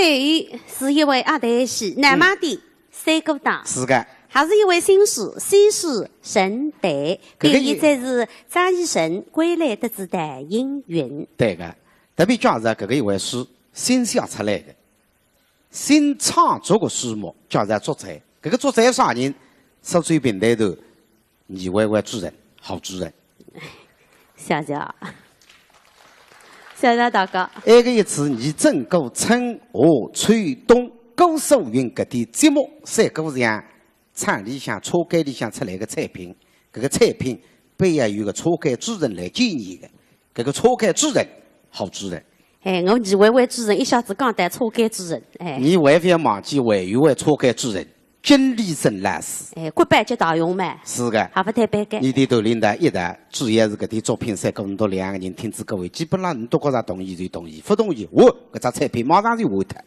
美是一位阿黛西，南马的三姑党。是的。还是一位绅士，西施神代。第一则是张医生归来的子弹音韵。对的，特别讲是搿个一位是新想出来的，新创作的书目叫做作者。搿个作者啥人？手水平台头，倪薇薇主任，好主任。谢谢，谢谢大家。埃个一次，你整个春夏秋冬郭素云搿点节目三个上。厂里向、车间里向出来的产品，搿个产品必要由个车间主任来建议的。搿个车间主任，好主任。哎，我倪薇薇主任一下子讲到车间主任，哎。你万万忘记委员会车间主任金立生老师。哎，国班级大用嘛。是的。还不太白干。你的头领导一旦主要是搿点作品，三个人到两个人听之各位，基本上你都觉着同意就同意，不同意，搿只产品马上就换脱。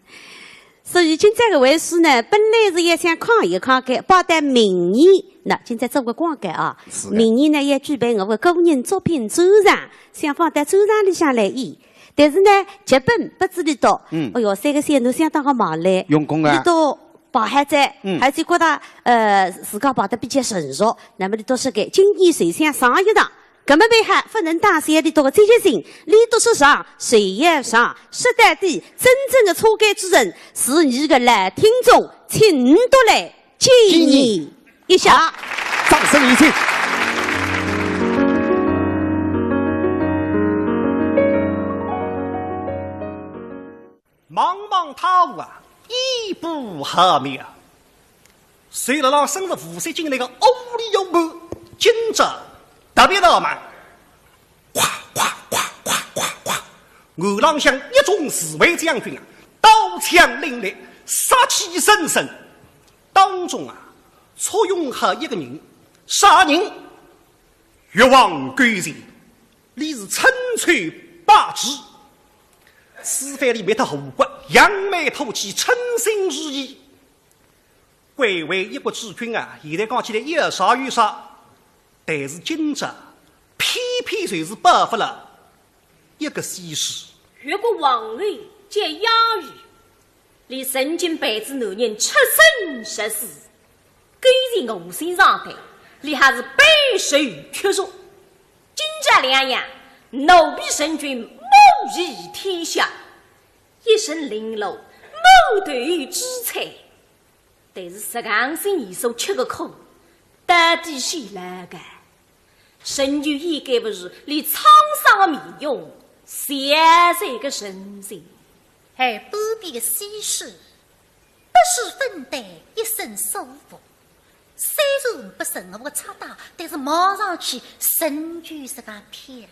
所以今这个回事呢，本来是也想抗一抗改，包括明年，那今在做个广告啊，明年呢也举办我的个人作品展场，想放在展场里向来演。但是呢，剧本不知里到，哎哟，3个三侬相当个忙嘞，用功啊，你都跑海在，还是觉得自家跑得比较成熟，那么你都是给今年谁想上一场？根本被还不能打散里头的积极性，你都是上，谁也上。说到底，真正的车间主任是你的老听众，请你都来建议一下。掌声有请。茫茫他屋啊，一步和妙。随了让深入无锡境内的欧里有门，今着。特别的慢，哗哗哗哗哗哗！我浪向一众侍卫将军啊，刀枪凛冽，杀气森森。当中啊，簇拥和一个人，啥人？越王贵人，你是称粹霸之。此番里面的后骨，扬眉吐气，称心如意。贵为一国之君啊，现在讲起来有啥有啥。但是今朝偏偏就是爆发了一个西施。越国王位见亚语，离神经辈子男人出生实死，既然我身上台，你还是备受屈辱。今朝两样，奴婢神君母仪天下，一身绫罗，谋对之才。但是石강生你所吃的苦，到底是哪个？神女应该不是你沧桑的面容，现在个神情，而不必的西施，不是分担一身束缚。虽然不神我差大，但是望上去神女是个漂亮。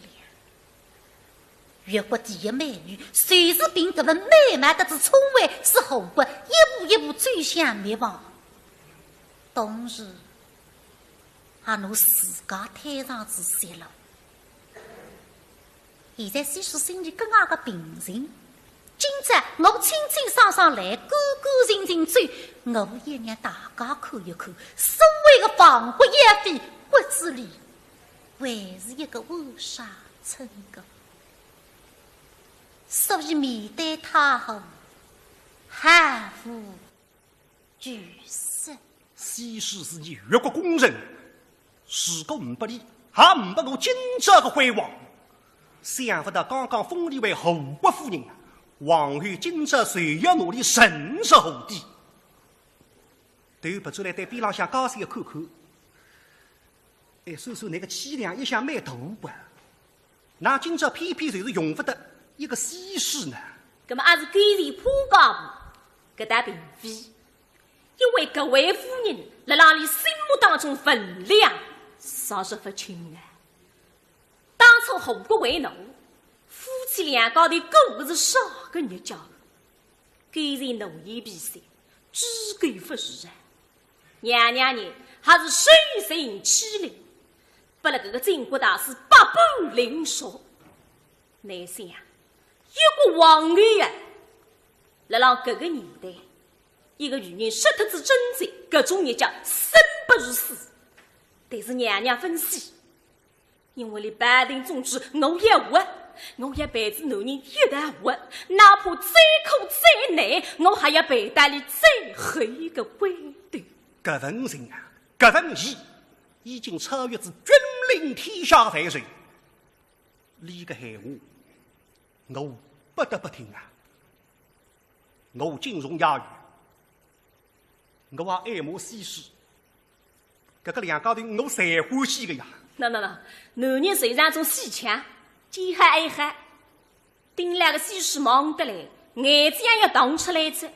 越国第一美女，随时凭这份美满的之聪慧，使后国一步一步走向灭亡。同时也侬自家摊上之泄露。现在西施心里更加的平静。今朝我清清爽爽来，干干净净走，我也让大家看一看，所谓的防骨也非骨子里还是一个温莎春哥。所以面对太后，汉服举世。西施是你越国公人，如果唔不理，还唔不我今朝的辉煌。想不到刚刚封你为后国夫人，皇后今朝谁要努力神是后帝，都不出来在边浪向高兴的看看。哎，算算那个气量一下蛮大吧？那今朝偏偏就是用不得一个西施呢？那么也是给人破高部，搿搭并非，因为各位夫人辣让你心目当中分量稍是不轻啊。当初后国为奴，夫妻两高头过的是啥个日脚？给人奴役比赛，只给不是啊！娘娘人还是身心凄厉，不了这个镇国大事百般凌辱。难想一个王女啊，来让各个年代，一个女人杀特子真罪，各种日脚生不如死。但是娘娘分析。因为你办定宗旨，我也活，我也陪着男人一旦活，哪怕再苦再难，我还要陪到你最后一个归途。搿份情啊，搿份义，已经超越至君临天下范围。你个闲话，我不得不听啊！我金融雅语，我也爱慕西施，搿个两家头我侪欢喜个呀。那，男人身上种戏腔，见海爱海，顶两个西施忙得来，眼睛也要瞪出来着。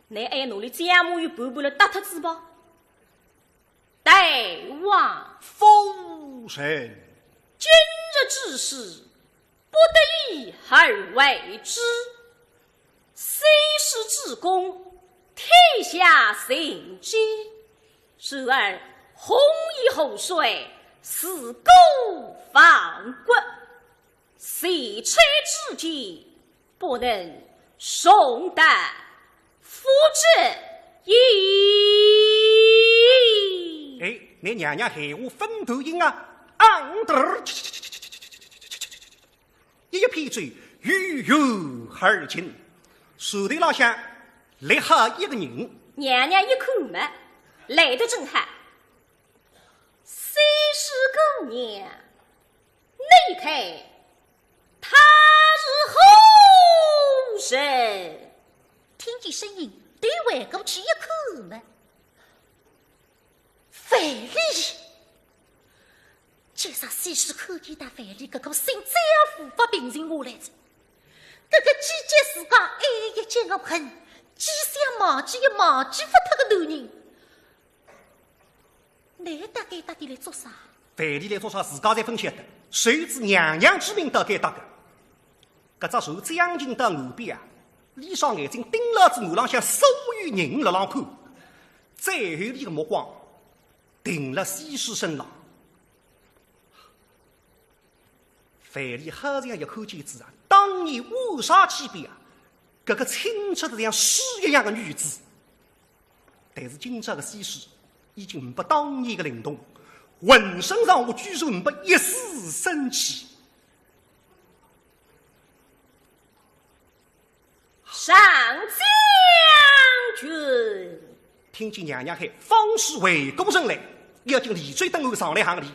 你还要努力将母与婆婆了打脱嘴巴。大王夫人，今日之事，不得已而为之。西施之功，天下甚知。时而红衣后帅，四顾放国，西吹之际，不能送担夫之意。哎，你娘娘闲话分头音啊，昂得儿，一撇嘴，郁郁而尽。手头浪向立下一个人，娘娘一看目，来得正好。西施姑娘，你看他是何人？听见声音，对围过去一看嘛，范蠡。就啥西施看见他范蠡，搿个心再也无法平静下来着。搿个季节自家爱一节个恨，既想忘记又忘记不脱个男人，你大概到底来做啥？范蠡来做啥？自家才分析的。谁知娘娘之命，大概搭个。搿只手将近到岸边啊，李双眼睛盯牢子岸浪向所有人辣浪看，最后里个目光定了西施身上。范蠡好像一口气子啊，当年乌纱起边啊，搿个清澈的像诗一样的女子。但是今朝的西施已经没当年的灵动，浑身上下居然没一丝生气。上将军，听见娘娘喊，方士回过神来，要进李追登后上来行礼。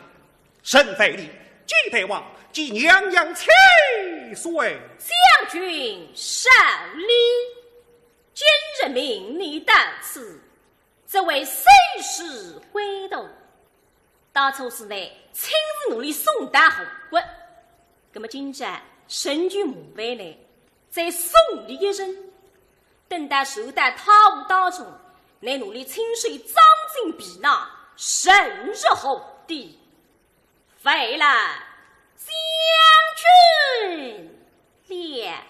沈范蠡，见大王，见娘娘千岁。将军上礼。今日命你到此，只为西施挥动。当初是你亲自努力送达后国，那么今朝神君母回来，再送你一人。等到受到他务当中，你努力清水装进皮囊，深入后地。废了将军脸。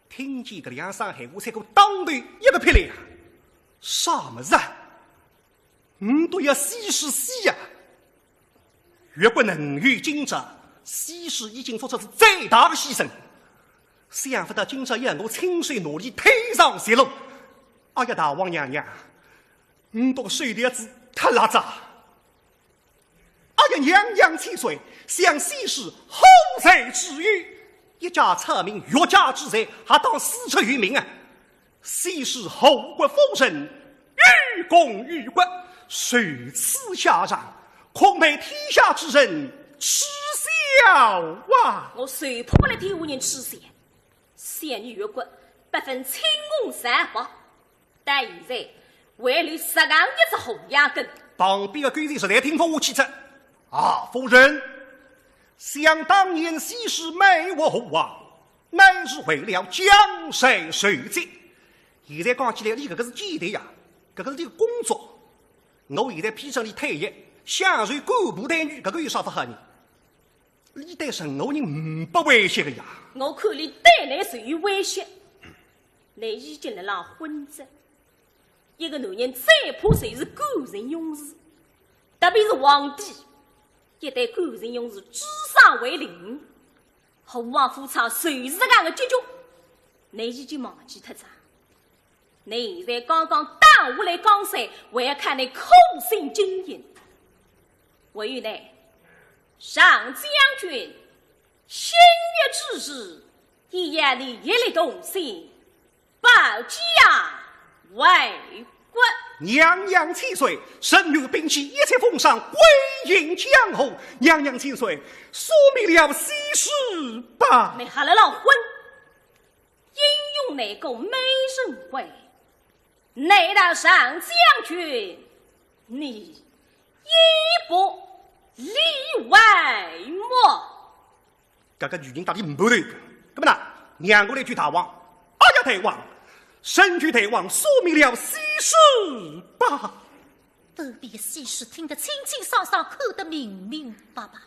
听见搿两声闲话，才够当头一个霹雳啊！啥么子啊？你都要西施死呀！若不能于今朝，西施已经做出是最大的牺牲。想不到今朝要我清水努力推上血路。哎呀，大王娘娘，你这个水碟子太拉杂。哎呀，娘娘千岁，想西施后才之余。一家出名，岳家之财，还当私出于民啊！西施后国夫人，于公于国，谁此下场？恐被天下之人耻笑啊！我谁怕不来天下人耻笑？仙女越国不分青红皂白，但现在还留10行一只红牙根。旁边的官人实在听不下去了。啊，夫人，想当年西施美我后王，乃是为了江山社稷。现在讲起来，你搿个是简单呀，搿个是你个工作。我现在批准你退役，享受干部待遇，搿个有啥不好呢？你对任何人不威胁的呀？我看你对你属于威胁。你已经辣浪混着，一个男人最怕谁是干人勇士，特别是皇帝。一旦干人勇士指上为领，后王府场随时间的结局，你已经忘记脱了。你现在刚刚打下来江山，还要看你苦心经营。我与你上将军，新月之日，一夜里夜里动心，保家卫国。娘娘千岁，神女摒弃一切风霜，归隐江湖。娘娘千岁，说明了喜事吧？你还来闹混？英勇那个美人归，内道上将军，你义不立为么？这个女人到底唔不对的，咁么呢？娘过来去大王，哎呀大王，神去大王，说明了喜事吧？都比喜事听得清清爽爽，看得明明白白。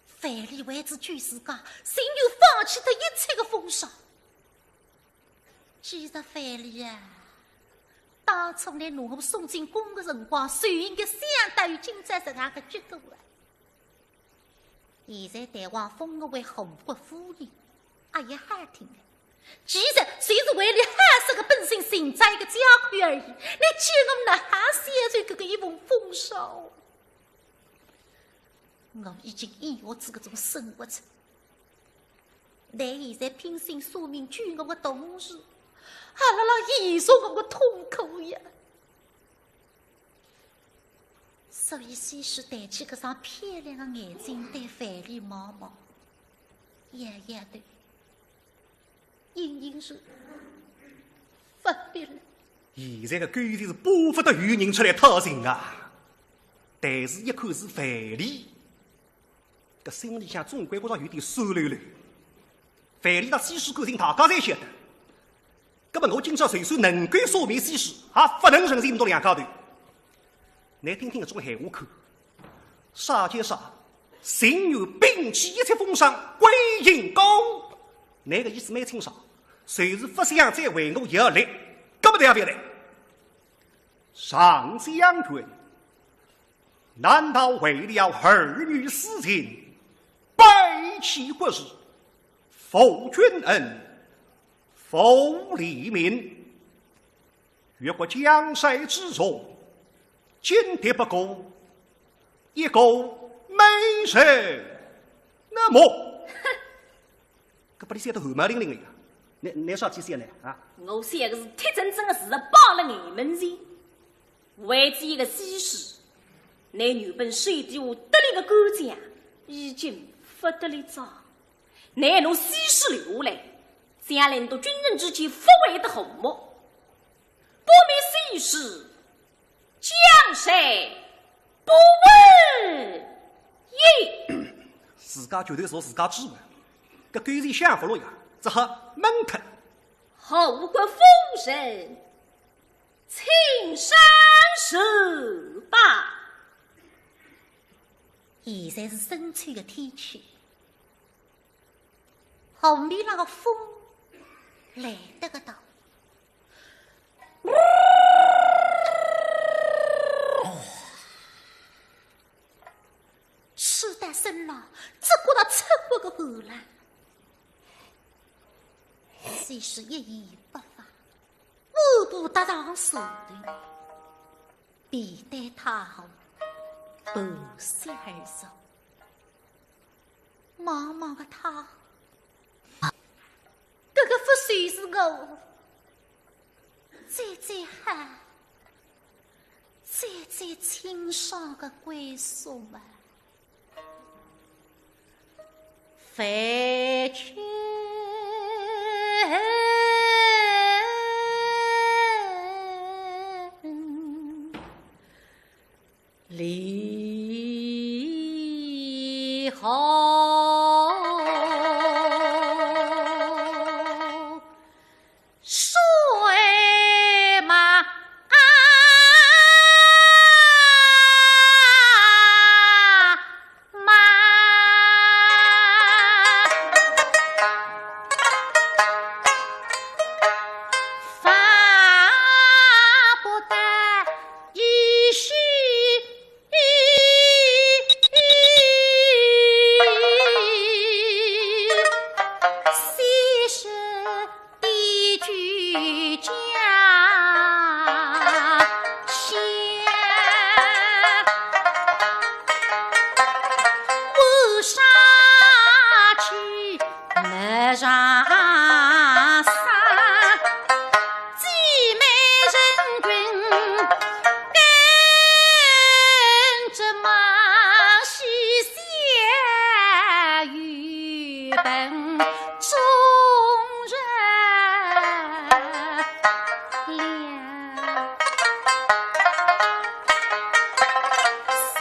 范蠡为子举自家，心有放弃的一切的风霜。其实范蠡啊，当初来拿我送进宫的辰光，就应该相当于今朝这样的结果了。现在大王封我为红国夫人，也好听的。其实谁是为了汉室的本性寻找一个家规而已，来救我们那哈写出这个一封封烧。我已经以我这个种生活着，但现在拼心说明救我的同时，还辣辣延续我的痛苦呀。所以西施抬起这双漂亮的眼睛，对范蠡望望，远远的，隐隐是分别了。现在的规矩是巴不得有人出来讨情啊！但是一看是范蠡，这心里向总归觉着有点酸溜溜。范蠡和西施感情大家侪晓得，那么我今朝就算能够说明西施，也不能忍心到两高头。来听听这种闲话口，啥叫啥？心有摒弃一切风霜，归隐江湖。那个意思蛮清爽，谁是不想再为我而来，根本都要不要来。上将军，难道为了儿女私情，背弃国事，负君恩，负黎民？越过江山之中，今天不过一个美人，那么，搿把你写得汗毛淋淋的呀！你啥去写呢？啊！我写的是铁铮铮的事，报了你们前。为这一个西施，那原本水底下得力的干将，已经不得了早。乃侬西施留下来，将领到军人之间复位的红目，不灭西施，江山不稳矣。自家绝对说自家知的，搿干脆想法了呀，只好闷脱。后国风神，青山手吧。现在是深秋的天气，后面那个风来得个到。吹得身上只觉得出不个汗来。虽是一言不发，无不搭上手段，便待太后不息而走。茫茫的太后，这个不算是我最寒、最清爽的归宿嘛。非去离后水马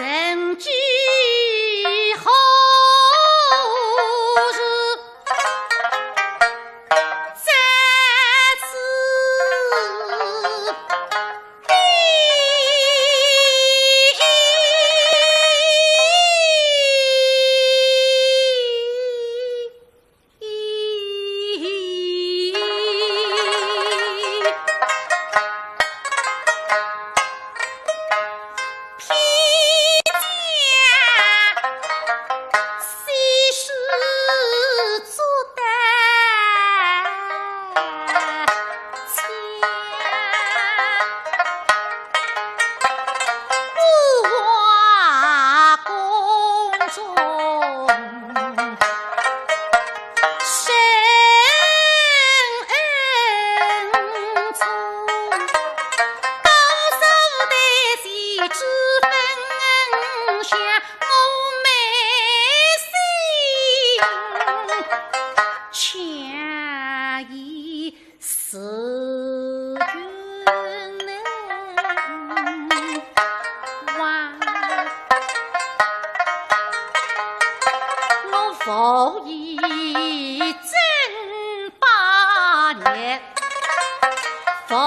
神居后日再次复议正8年，奉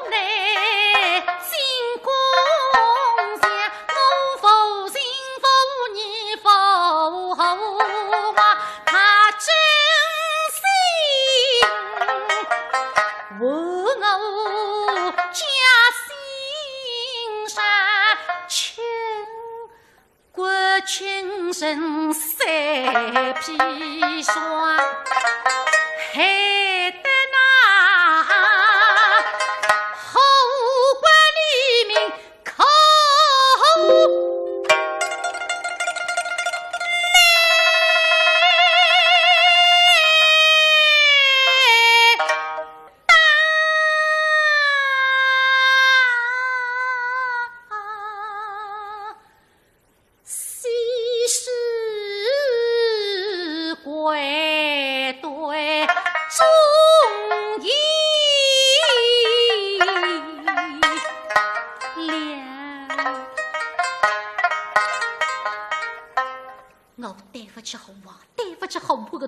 来进宫上，我父亲父你父后啊，他真心为我家心上亲国情深三砒霜，害得那后国黎民口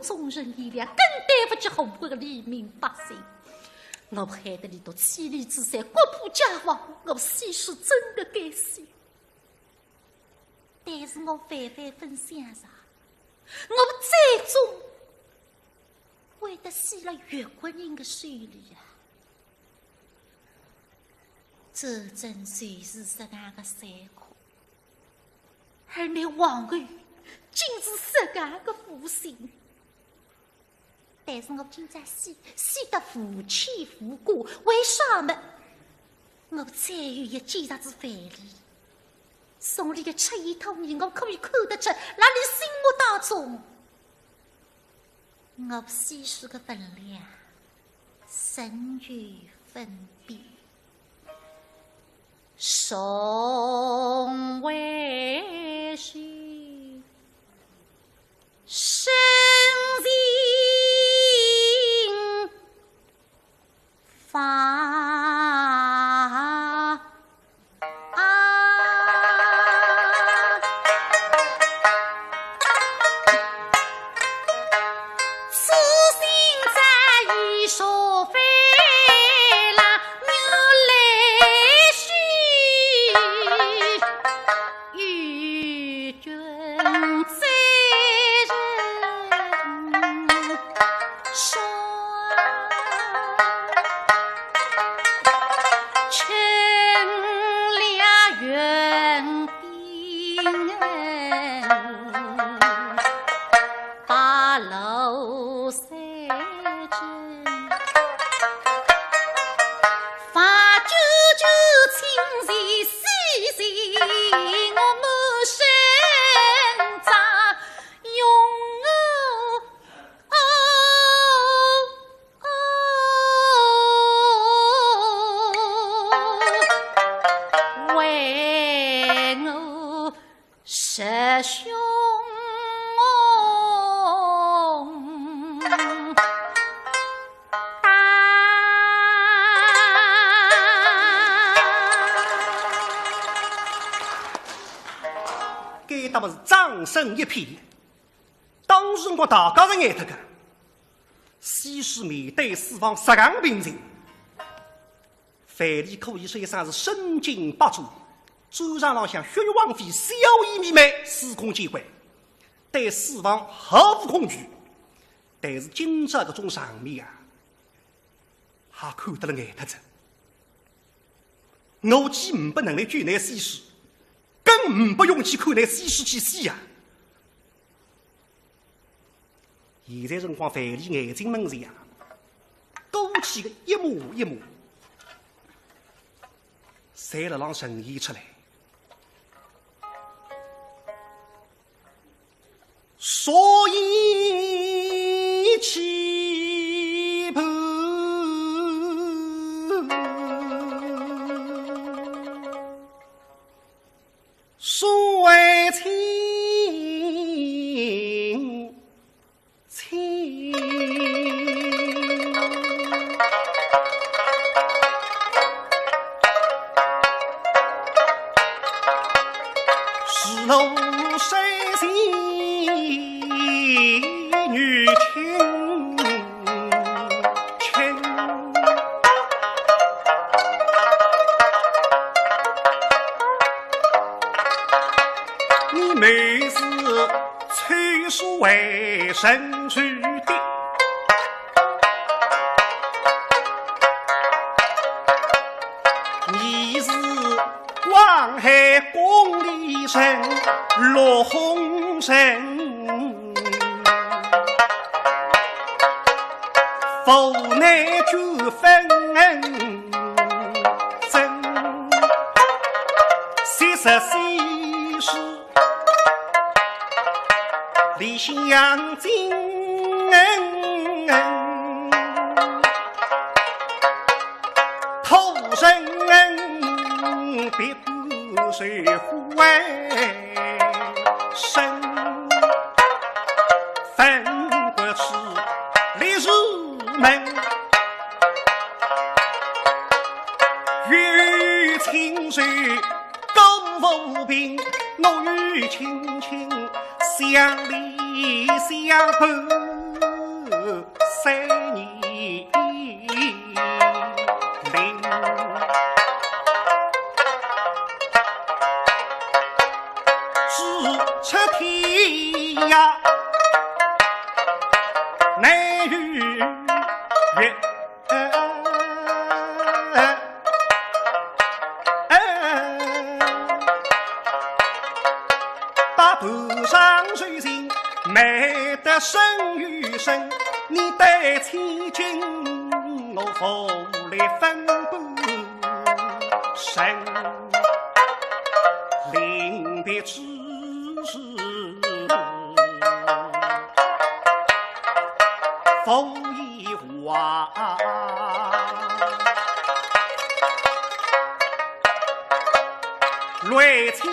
众人力量，更对不起后国的黎民百姓。我害得你到千里之山，国破家亡，我虽是真的该死，但是我反分想上，我最终为得死了越国人的水里啊！这真虽是这样的残酷，而你王儿竟是这样的负心。但是我今朝死得夫妻无辜，为啥么？我再有一件啥子犯理，从你的出言吐言，我可以看得出，那你心目当中，我虽是个分量，深有分别，从未许深情发此心在意说飞了牛来须与君在人说兄大该当是掌声一片。当时辰光大家是爱他个，西施面对四方十强并进，范蠡可以说一声是身经百战，战场浪向血肉枉费，硝烟弥漫，司空见惯，对四方毫无恐惧。但是今朝搿种场面啊，还看得了眼特子。我既唔不能力救那西施，更唔不用去看那西施去死呀！现在辰光，范蠡眼睛蒙上，勾起个一幕一幕，侪辣浪呈现出来。所以期盼，所谓情情，是奴谁心女情情，你每次催书为神去的，你是黄海宫里神落红神。否乃就分真，谁说西施理性养精，偷人别不水户外生，分不吃历史门，与清水高浮萍，我与青青相离相伴3年零，咫尺天涯难与月，把头上水星美得生于生，你待千金我福来分半生，临别之时风一画，泪腔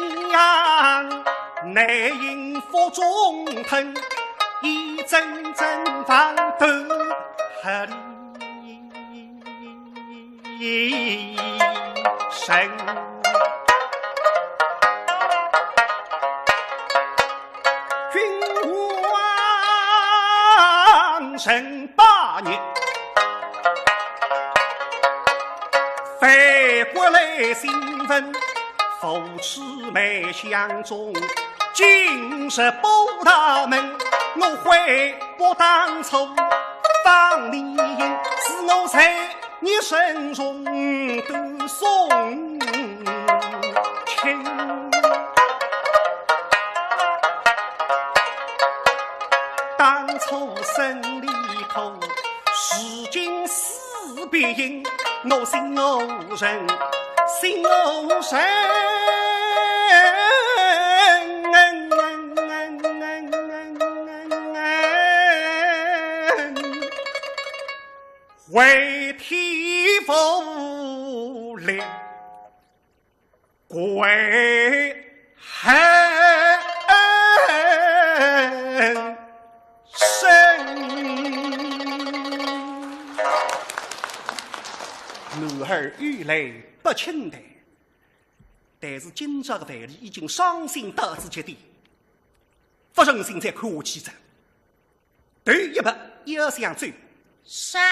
难引腹中疼，一阵阵放得恨深。君王生8年，反过来兴奋，夫妻妹相中，今日保他们，我悔不当初放你赢，是我在你身中都送情。当初生里口，如今死别因，我心我人，心我人。为天父力归恨深。男儿欲泪不轻弹，但是今朝的范蠡已经伤心到此极点，不忍心再看下去着。对一拍又想走，上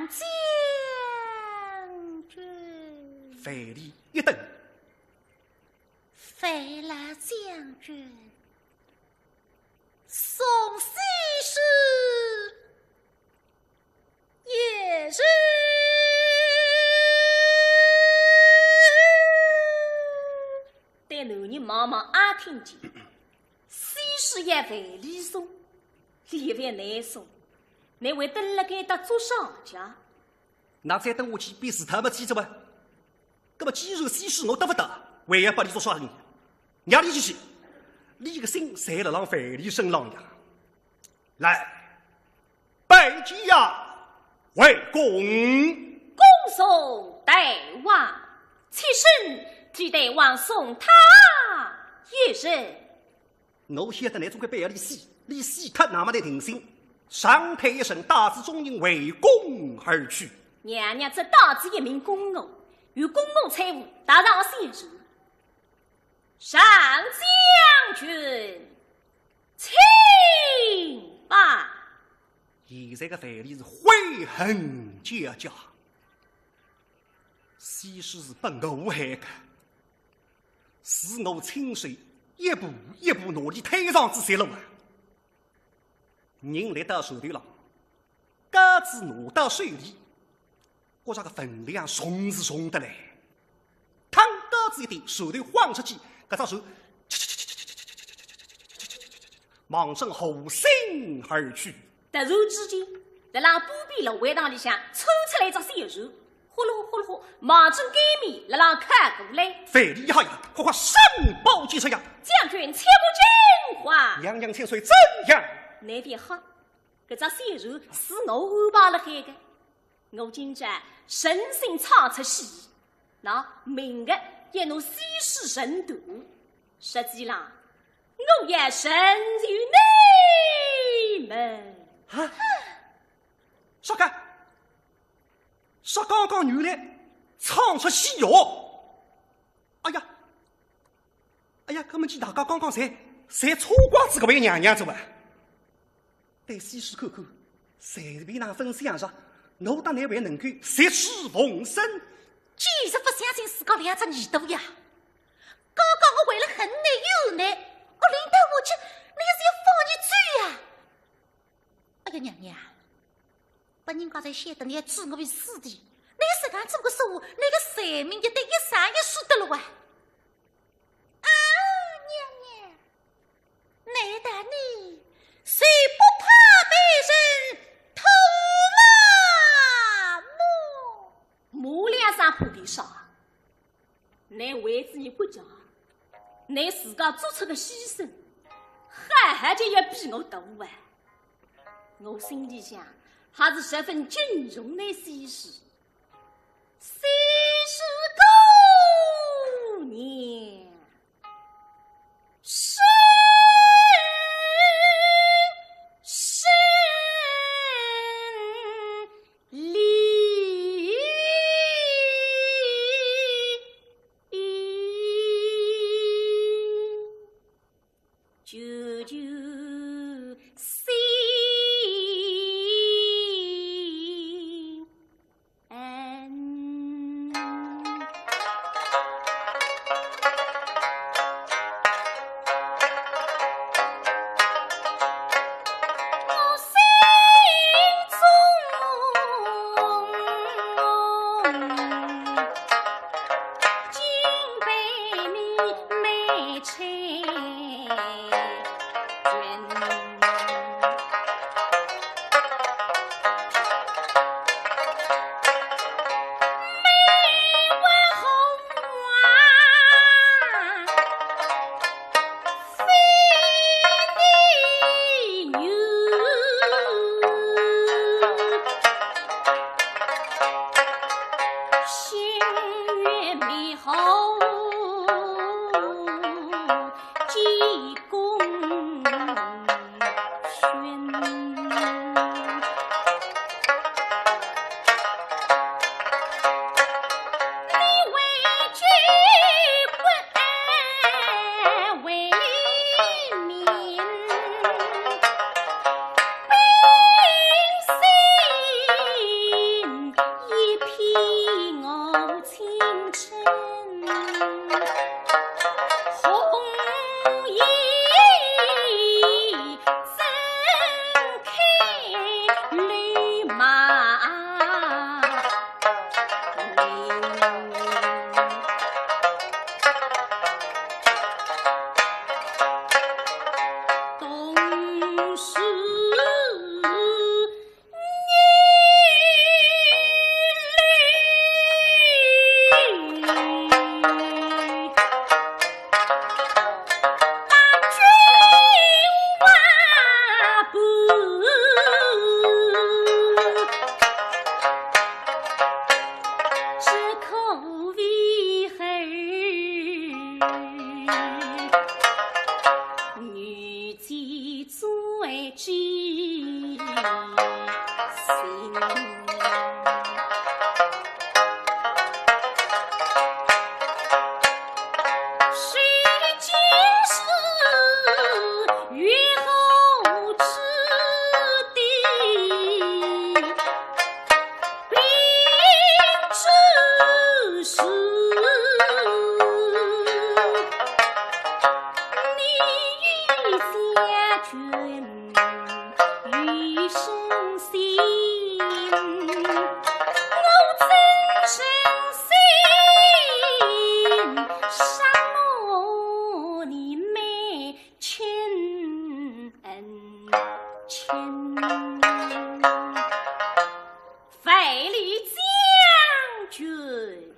将军，范蠡一瞪，费了将军，宋西施也是。但男人忙忙也听见，西施也范蠡送，里外难送，你会等了该搭做商家？那再等下去便是他们记着吧。那么既然西施我得不得，为要把你做啥人？让你去，你个心在了让范蠡身上呀。来，拜见呀，为公。恭送大王，妾身替大王送他一人。我晓得你总归背了你死他那么的定心，上退一声，大致众人围攻而去。娘娘这大致一名公公，与公公财物打上些人。上将军，请吧。现在的范蠡是悔恨交加，西施是不我害的，是我亲手一步一步拿你推上这些路啊！人来到手头了，鸽子拿到手里，我这个分量重是重的嘞。趟鸽子一顶，手头晃出去，搿只手忙上后心而去。突然之间，在那不边楼围堂里向抽出来一只小手，呼噜呼噜，忙进街面，在那看过来。范蠡一下呀，快快上报几声呀！将军切不听话，娘娘千岁怎样？那边好，搿只小手是我安排了海的，我今朝神心唱出戏，那明个也拿西施神度，实际上我也神于你们。啊！啥个？啥刚刚原来唱出戏哟！哎呀，哎呀，搿么见大家刚刚侪错瓜子搿位娘娘子哇！对西施看看，随便那分享上，我当那位能够息事逢生，简直不相信自家两只耳朵呀！刚刚我为了恨你有你，我领导下去，你是要放你走呀！哎呀，娘娘，把人家才晓得你要置我为师弟，你这样这么说话，你个财命就得一上一输得了啊！啊，娘娘，难道你谁不怕被人偷骂么？马两三怕点啥？你为子你不讲，你自家做出个牺牲，还就要比我大啊！我心里想还是十分敬重那西施，西施姑娘是。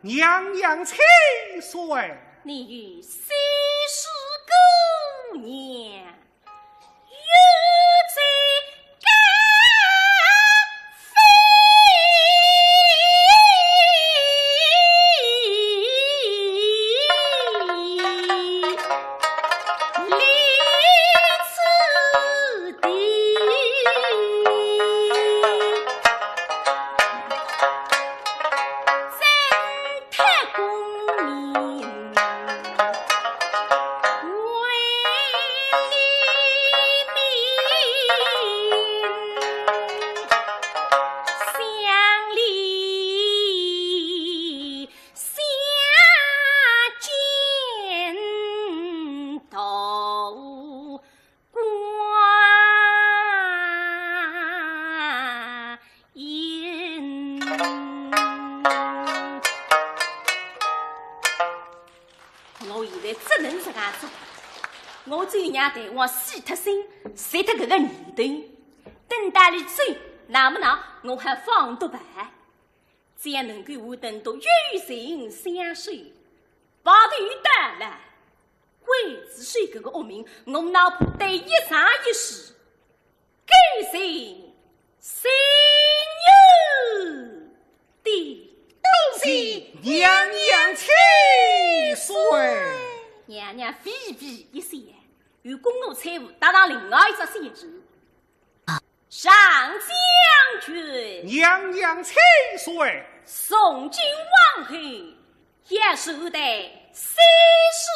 娘娘千岁，你与西施姑娘有罪该非，离此地。我现在只能这样做，我只有让大王死脱心，杀脱这个念头。等大里走，那么我还放得办，这样能够我等到有情相守，把头断了。鬼子水这个恶名，我哪怕对一生一世，改姓姓牛的。都是娘娘千岁。娘娘飞飞一声，与公路财务搭上另外一只线索。上将军，娘娘千岁。宋金王后也受得西施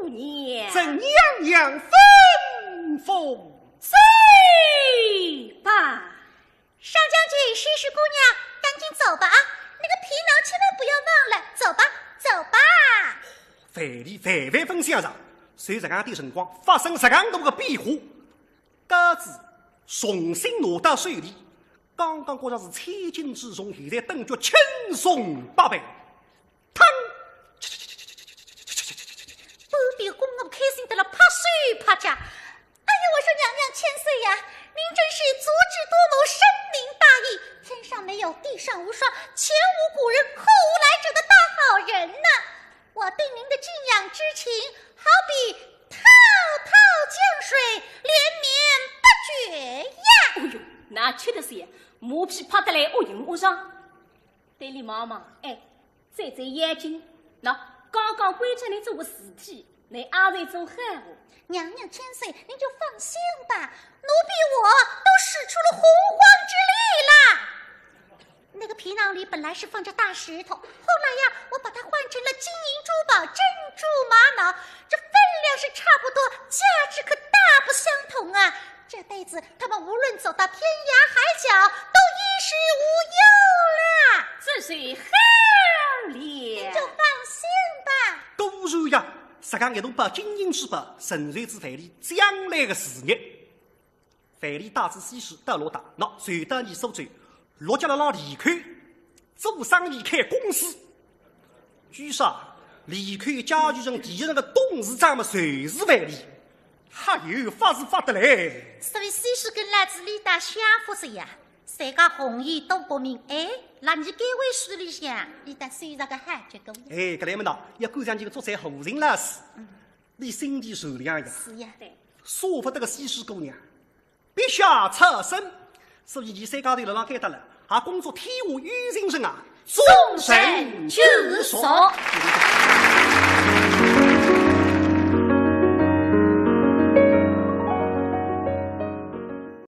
姑娘，朕娘娘吩咐。走吧。上将军、西施姑娘，赶紧走吧啊！那个皮囊千万不要忘了，走吧，走吧。范蠡范分相让，随着俺的辰光发生这样多的变化，鸽子重新拿到手里，刚刚觉着是千斤之重，现在等觉轻松8倍。腾！不必公公开心得了，怕水怕家。哎呀，我说娘娘千岁呀，您真是足智多谋，深明大义，天上没有，地上无双，前无古人，后无来者的大好人呐！我对您的敬仰之情，好比滔滔江水，连绵不绝呀！哎呦，那确的是马匹跑得来恶影恶伤。对你妈妈，眨眨眼睛，那刚刚归着你做个事体，你也在做汉话。娘娘千岁，您就放心吧，奴婢我都使出了洪荒之力啦。那个皮囊里本来是放着大石头，后来呀，我把它换成了金银珠宝、珍珠玛瑙，这分量是差不多，价值可大不相同啊！这辈子他们无论走到天涯海角，都衣食无忧啦。这是好了，您就放心吧。果然呀，这样一大把金银珠宝，神传之范蠡将来的事业。范蠡带着西施到罗大，随到你所追。罗家郎离开，做生意开公司。据说离开家具城第一任的董事长嘛，就是范蠡，还有法是法得来。所以西施跟来自李大相夫子呀，三家红衣东国民，那你该位书里向，李大虽然个汉绝狗。搿来么呢？要赶上这个做在后人那时，你心地善良呀，是呀，对，说不得个西施姑娘，必须要出身。所以，你三家头楼上该得了，也工作天下有情人啊，终身就说。